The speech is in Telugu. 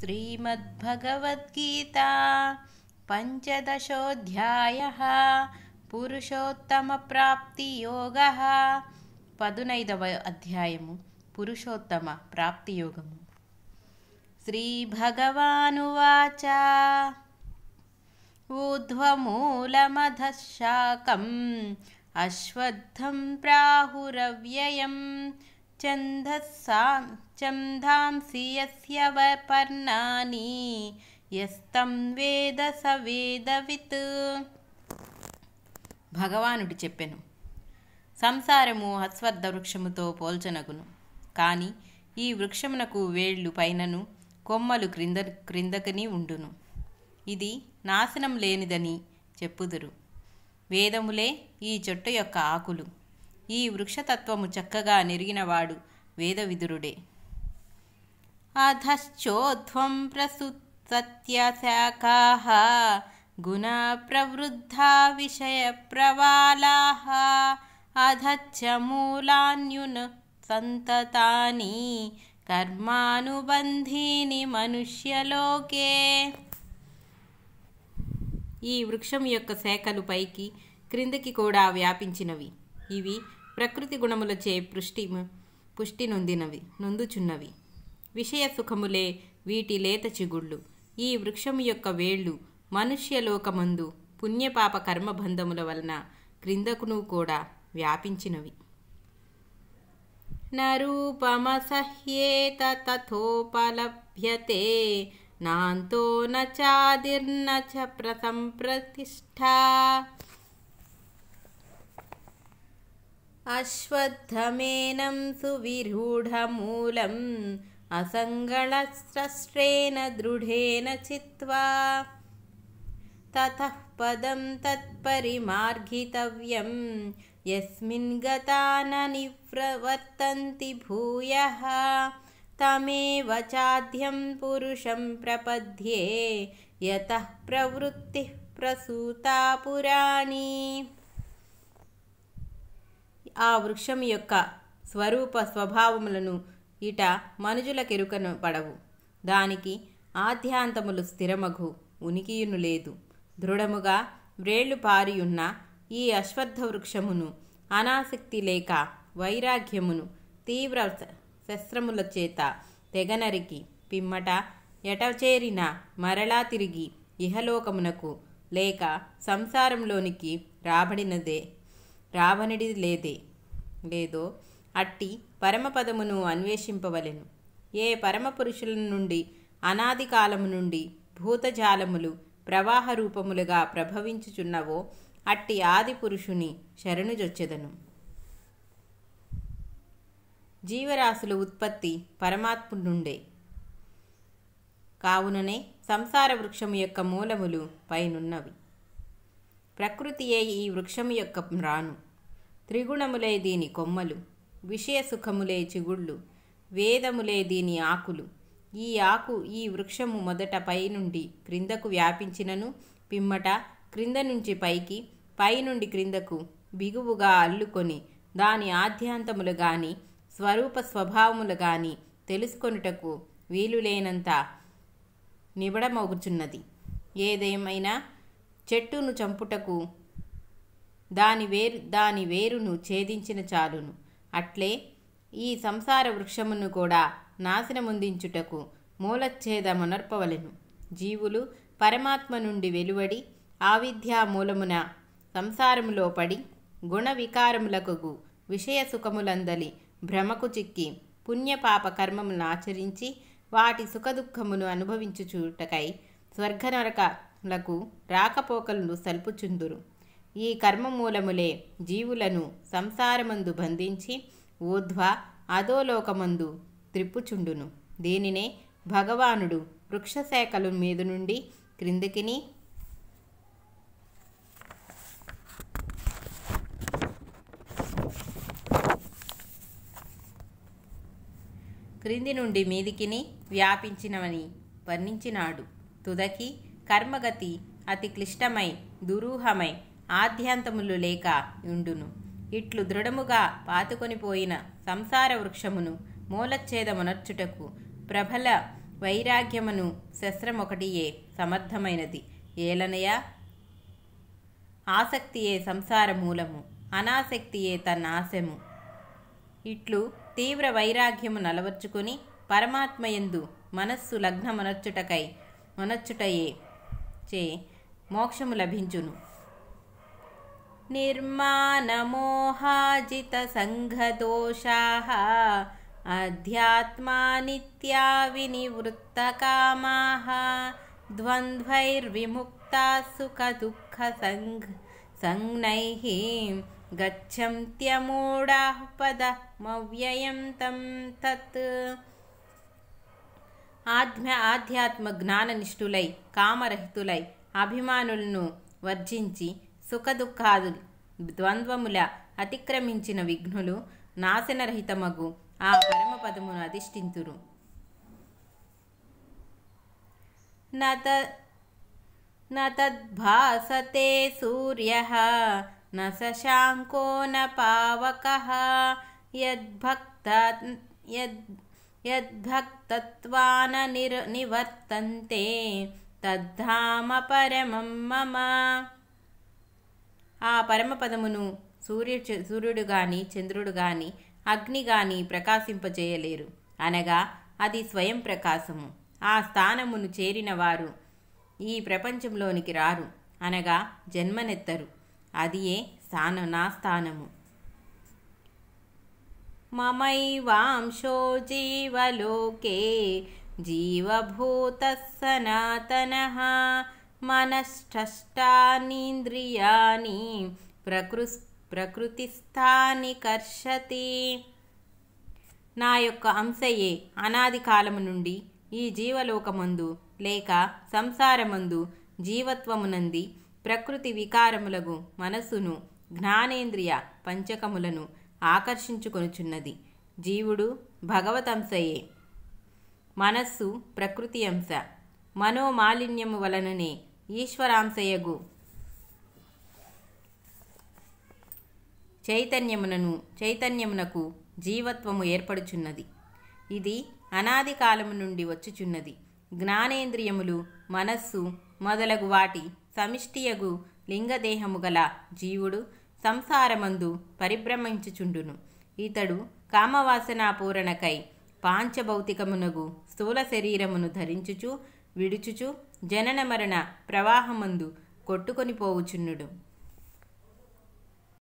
శ్రీమద్భగవద్గీతా పంచదశోధ్యాయః పురుషోత్తమప్రాప్తియోగః 15వ అధ్యాయము పురుషోత్తమ ప్రాప్తియోగము. శ్రీభగవానువాచ ఊర్ధ్వమూలమధః శాఖం అశ్వత్థం ప్రాహురవ్యయం ఛందసాంసి యస్య పర్ణాని యస్తం వేద స వేదవిత్. భగవానుడు చెప్పెను, సంసారము అశ్వత్థ వృక్షముతో పోల్చనగును. కాని ఈ వృక్షమునకు వేళ్ళు పైనను కొమ్మలు క్రిందకని ఉండును. ఇది నాశనం లేనిదని చెప్పుదురు. వేదములే ఈ చెట్టు యొక్క ఆకులు. ఈ వృక్షతత్వము చక్కగా నెరిగినవాడు వేదవిదురుడే. అధశ్చోధ్వం ప్రసుత్య శాఖాః గుణ ప్రవృద్ధా విషయ ప్రవాలాః అధచ్చ మూలాన్యున సంతతాని కర్మానుబంధీని మనుష్యలోకే. ఈ వృక్షం యొక్క శాఖలు పైకి క్రిందకి కూడా వ్యాపించినవి. ఇవి ప్రకృతి గుణములచే పుష్టి నొందుచున్నవి. విషయ సుఖములే వీటి లేత చిగుళ్ళు. ఈ వృక్షము యొక్క వేళ్ళు మనుష్యలోకమందు పుణ్యపాప కర్మబంధముల వలన క్రిందకును కూడా వ్యాపించినవి. నరూపమసహ్యేత తథోపలభ్యతే నాంతో నాదిర్న చ ప్రసంప్రతిష్ఠా. అశ్వత్థమేనం సువిరూఢమూలం అసంగళస్త్రేణ దృఢేన చిత్వా తతః పదం తత్పరిమార్గితవ్యం యస్మిన్ గతా న నివర్తంతి భూయః తమేవ చాద్యం పురుషం ప్రపద్యే యతః ప్రవృత్తిః ప్రసూతా పురాణి. ఆ వృక్షం యొక్క స్వరూప స్వభావములను ఇట మనుజులకెరుకను పడవు. దానికి ఆద్యాంతములు స్థిరమగు ఉనికియును లేదు. దృఢముగా వ్రేళ్లు పారియున్న ఈ అశ్వత్థ వృక్షమును అనాసక్తి లేక వైరాగ్యమును తీవ్ర శస్త్రముల చేత తెగనరికి పిమ్మట ఎటచేరిన మరలా తిరిగి ఇహలోకమునకు లేక సంసారంలోనికి రాబడిది లేదో అట్టి పరమపదమును అన్వేషింపవలెను. ఏ పరమపురుషుల నుండి అనాది కాలము నుండి భూతజాలములు ప్రవాహ రూపములుగా ప్రభవించుచున్నవో అట్టి ఆది పురుషుని శరణుజొచ్చెదను. జీవరాశుల ఉత్పత్తి పరమాత్ముడి నుండే. కావుననే సంసార వృక్షము యొక్క మూలములు పైనున్నవి. ప్రకృతియే ఈ వృక్షము యొక్క మ్రాను. త్రిగుణములే దీని కొమ్మలు. విషయ సుఖములే చిగుళ్ళు. వేదములే దీని ఆకులు. ఈ ఆకు ఈ వృక్షము మొదట పైనుండి క్రిందకు వ్యాపించినను పిమ్మట క్రింద నుంచి పైకి, పైనుండి క్రిందకు బిగువుగా అల్లుకొని దాని ఆద్యాంతములు గాని స్వరూప స్వభావములు గాని తెలుసుకొనుటకు వీలులేనంత నిబడమగుచున్నది. ఏదేమైనా చెట్టును చంపుటకు దాని వేరును ఛేదించిన చాలును. అట్లే ఈ సంసార వృక్షమును కూడా నాశనముందించుటకు మూలచ్ఛేదమునర్పవలెను. జీవులు పరమాత్మ నుండి వెలువడి ఆవిద్యా మూలమున సంసారములో పడి గుణ వికారములకు విషయ సుఖములందలి భ్రమకు చిక్కి పుణ్యపాప కర్మములను ఆచరించి వాటి సుఖదుఖమును అనుభవించుచుటకై స్వర్గనరకలకు రాకపోకలను సల్పుచుందురు. ఈ కర్మమూలములే జీవులను సంసారమందు బంధించి ఊర్ధ్వ అధోలోకమందు త్రిప్పుచుండును. దీనినే భగవానుడు వృక్షశాఖల మీద నుండి క్రిందికిని క్రింది నుండి మీదికిని వ్యాపించినవని వర్ణించినాడు. తుదకి కర్మగతి అతి క్లిష్టమై దురూహమై ఆద్యాంతములు లేక ఉండును. ఇట్లు దృఢముగా పాతుకొనిపోయిన సంసార వృక్షమును మూలచ్ఛేదమునర్చుటకు ప్రబల వైరాగ్యమును శస్త్రమొకటియే సమర్థమైనది ఏలనయా. ఆసక్తియే సంసార మూలము, అనాసక్తియే తన్నాశము. ఇట్లు తీవ్ర వైరాగ్యము నలవర్చుకొని పరమాత్మయందు మనస్సు లగ్నమొనర్చుటయే చే మోక్షము లభించును. నిర్మాణమోహాజిత సంఘదోషాః అధ్యాత్మా నిత్యా వినివృత్తకామాః ద్వంద్వైర్విముక్తాః సుఖదుఃఖ సంజ్ఞైః గచ్చంత్యమూఢాః పదమవ్యయం తం తత్. ఆధ్యాత్మ జ్ఞాననిష్ఠులై కామరహితులై అభిమానులను వర్జించి సుఖదుఖాదు ద్వంద్వముల అతిక్రమించిన విఘ్నులు నాశనరహితమగు ఆ పరమపదమును అధిష్ఠింతురు. నతద్భాసతే సూర్యః న శశాంకో న పావకః యద్భక్తత్వాన నివర్తంతే తద్ధామ పరమం మమ. ఆ పరమపదమును సూర్యుడు గాని చంద్రుడు గాని అగ్ని గాని ప్రకాశింపజేయలేరు, అనగా అది స్వయం ప్రకాశము. ఆ స్థానమును చేరిన వారు ఈ ప్రపంచంలోనికి రారు, అనగా జన్మనెత్తరు. అదియే నా స్థానము. మమైవాంశో జీవలోకే జీవభూతః సనాతనః మనశ్చష్టానీంద్రియాణి ప్రకృతిస్థాని కర్షతి. నా యొక్క అంశయే అనాది కాలము నుండి ఈ జీవలోకమందు లేక సంసారమందు జీవత్వమునంది ప్రకృతి వికారములగు మనస్సును జ్ఞానేంద్రియ పంచకములను ఆకర్షించుకొనుచున్నది. జీవుడు భగవతంశయే, మనస్సు ప్రకృతి అంశ. మనోమాలిన్యము వలననే ఈశ్వరాంశయగు చైతన్యమునకు జీవత్వము ఏర్పడుచున్నది. ఇది అనాది కాలము నుండి వచ్చుచున్నది. జ్ఞానేంద్రియములు మనస్సు మొదలగు వాటి సమిష్టియగు లింగదేహము గల జీవుడు సంసారమందు పరిభ్రమించుచుండును. ఇతడు కామవాసనా పూరణకై పాంచభౌతికమునగు స్థూల శరీరమును ధరించుచు విడుచుచు జనన మరణ ప్రవాహమందు కొట్టుకొని పోవుచున్నుడు.